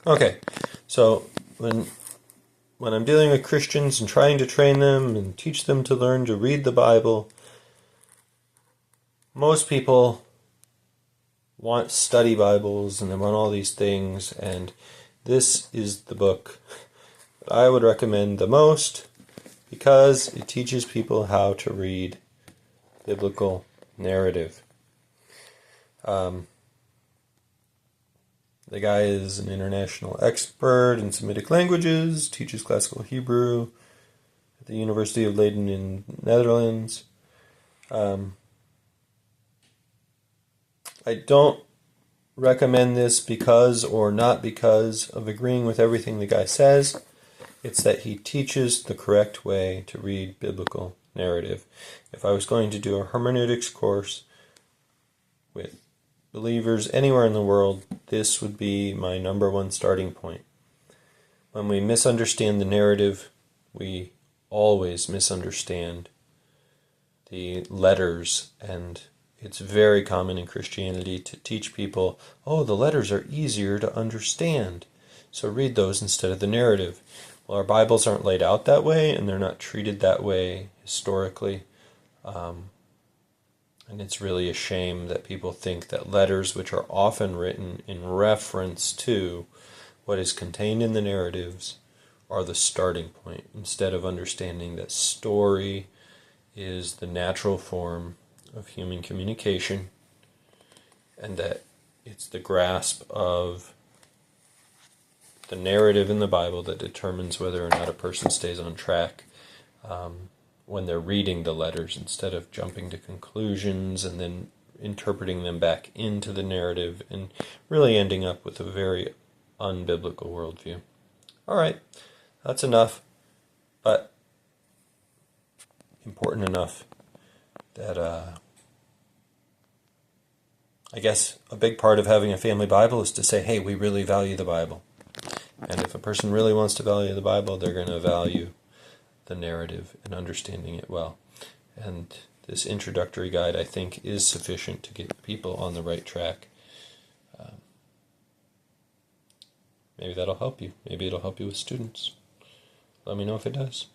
Okay, so when I'm dealing with Christians and trying to train them and teach them to learn to read the Bible, most people want study Bibles and they want all these things, and this is the book that I would recommend the most because it teaches people how to read biblical narrative. The guy is an international expert in Semitic languages, teaches classical Hebrew at the University of Leiden in Netherlands. I don't recommend this because or not because of agreeing with everything the guy says. It's that he teaches the correct way to read biblical narrative. If I was going to do a hermeneutics course with believers anywhere in the world, this would be my number one starting point. When we misunderstand the narrative, we always misunderstand the letters, and it's very common in Christianity to teach people, oh, the letters are easier to understand, so read those instead of the narrative. Well, our Bibles aren't laid out that way, and they're not treated that way historically. And it's really a shame that people think that letters, which are often written in reference to what is contained in the narratives, are the starting point, instead of understanding that story is the natural form of human communication, and that it's the grasp of the narrative in the Bible that determines whether or not a person stays on track when they're reading the letters, instead of jumping to conclusions and then interpreting them back into the narrative and really ending up with a very unbiblical worldview. All right, that's enough, but important enough that I guess a big part of having a family Bible is to say, hey, we really value the Bible. And if a person really wants to value the Bible, they're going to value the narrative and understanding it well. And this introductory guide, I think, is sufficient to get people on the right track. Maybe that'll help you. Maybe it'll help you with students. Let me know if it does.